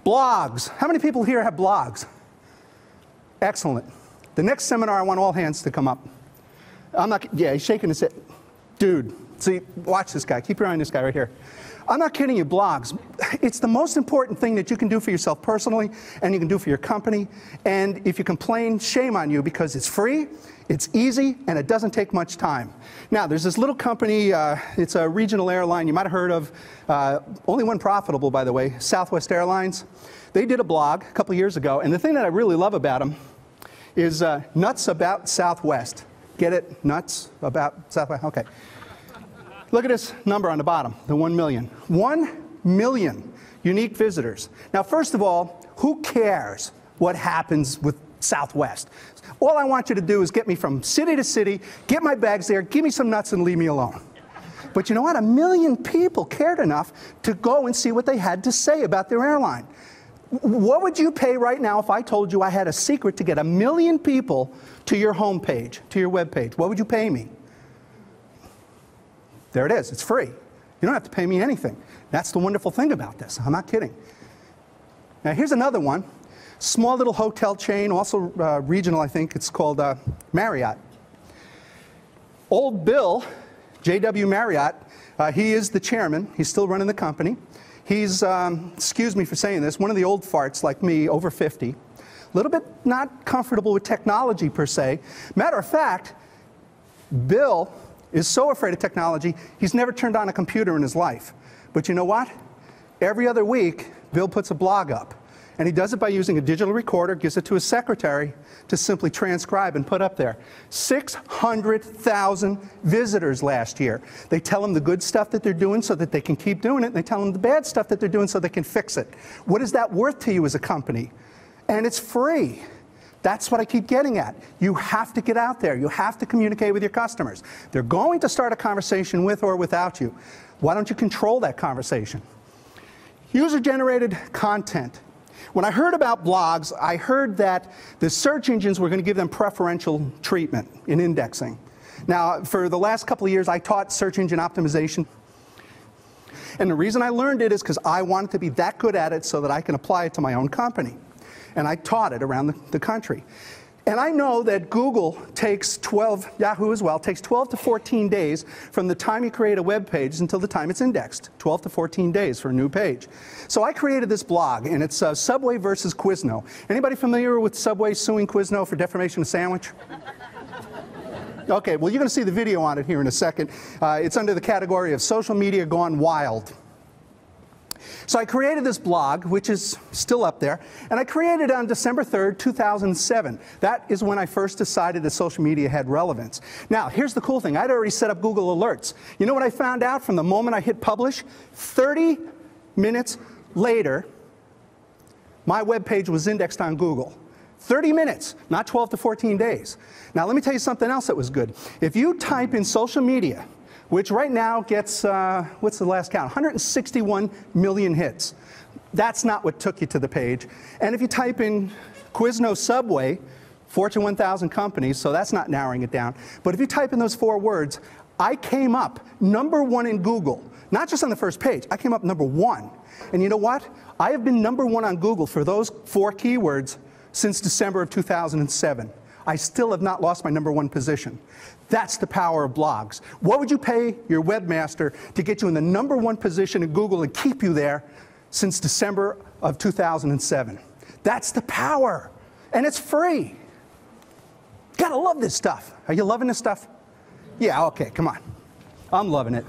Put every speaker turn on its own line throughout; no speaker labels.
Blogs. How many people here have blogs? Excellent. The next seminar, I want all hands to come up. I'm not, yeah, he's shaking his head. Dude, see, watch this guy. Keep your eye on this guy right here. I'm not kidding you, blogs. It's the most important thing that you can do for yourself personally, and you can do for your company. And if you complain, shame on you, because it's free, it's easy, and it doesn't take much time. Now, there's this little company, it's a regional airline you might have heard of, only one profitable, by the way, Southwest Airlines. They did a blog a couple years ago, and the thing that I really love about them is Nuts About Southwest. Get it? Nuts About Southwest? Okay. Look at this number on the bottom, the 1 million. 1 million unique visitors. Now, first of all, who cares what happens with Southwest? All I want you to do is get me from city to city, get my bags there, give me some nuts and leave me alone. But you know what? 1 million people cared enough to go and see what they had to say about their airline. What would you pay right now if I told you I had a secret to get 1 million people to your homepage, to your webpage? What would you pay me? There it is. It's free. You don't have to pay me anything. That's the wonderful thing about this. I'm not kidding. Now, here's another one. Small little hotel chain, also regional, I think. It's called Marriott. Old Bill, J.W. Marriott, he is the chairman. He's still running the company. He's, excuse me for saying this, one of the old farts like me, over 50. A little bit not comfortable with technology, per se. Matter of fact, Bill is so afraid of technology, he's never turned on a computer in his life. But you know what? Every other week, Bill puts a blog up. And he does it by using a digital recorder, gives it to his secretary to simply transcribe and put up there. 600,000 visitors last year. They tell him the good stuff that they're doing so that they can keep doing it, and they tell him the bad stuff that they're doing so they can fix it. What is that worth to you as a company? And it's free. That's what I keep getting at. You have to get out there. You have to communicate with your customers. They're going to start a conversation with or without you. Why don't you control that conversation? User-generated content. When I heard about blogs, I heard that the search engines were going to give them preferential treatment in indexing. Now, for the last couple of years, I taught search engine optimization. And the reason I learned it is because I wanted to be that good at it so that I can apply it to my own company. And I taught it around the country. And I know that Google takes Yahoo as well, takes 12 to 14 days from the time you create a web page until the time it's indexed. 12 to 14 days for a new page. So I created this blog, and it's Subway versus Quizno. Anybody familiar with Subway suing Quizno for defamation of sandwich? Okay, well, you're going to see the video on it here in a second. It's under the category of social media gone wild. So I created this blog, which is still up there, and I created it on December 3rd, 2007. That is when I first decided that social media had relevance. Now, here's the cool thing. I'd already set up Google Alerts. You know what I found out from the moment I hit publish? 30 minutes later, my web page was indexed on Google. 30 minutes, not 12 to 14 days. Now, let me tell you something else that was good. If you type in social media, which right now gets, what's the last count? 161 million hits. That's not what took you to the page. And if you type in Quizno Subway, Fortune 1000 companies, so that's not narrowing it down. But if you type in those 4 words, I came up #1 in Google. Not just on the first page, I came up #1. And you know what? I have been #1 on Google for those 4 keywords since December of 2007. I still have not lost my #1 position. That's the power of blogs. What would you pay your webmaster to get you in the #1 position in Google and keep you there since December of 2007? That's the power. And it's free. Gotta love this stuff. Are you loving this stuff? Yeah, okay, come on. I'm loving it.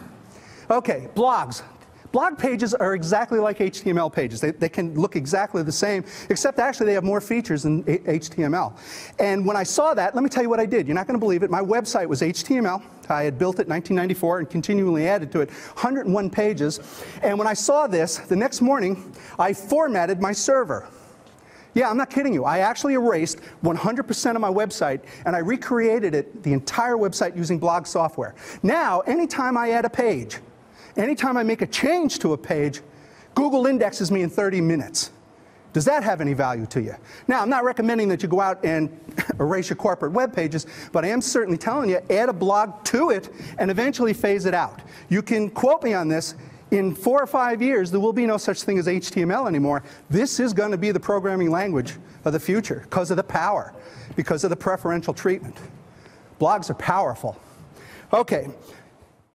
Okay, blogs. Blog pages are exactly like HTML pages. They can look exactly the same, except actually they have more features than HTML. And when I saw that, let me tell you what I did. You're not going to believe it. My website was HTML. I had built it in 1994 and continually added to it 101 pages. And when I saw this, the next morning, I formatted my server. Yeah, I'm not kidding you. I actually erased 100% of my website, and I recreated it, the entire website, using blog software. Now, anytime I add a page, anytime I make a change to a page, Google indexes me in 30 minutes. Does that have any value to you? Now, I'm not recommending that you go out and erase your corporate web pages, but I am certainly telling you, add a blog to it and eventually phase it out. You can quote me on this. In 4 or 5 years, there will be no such thing as HTML anymore. This is going to be the programming language of the future because of the power, because of the preferential treatment. Blogs are powerful. Okay,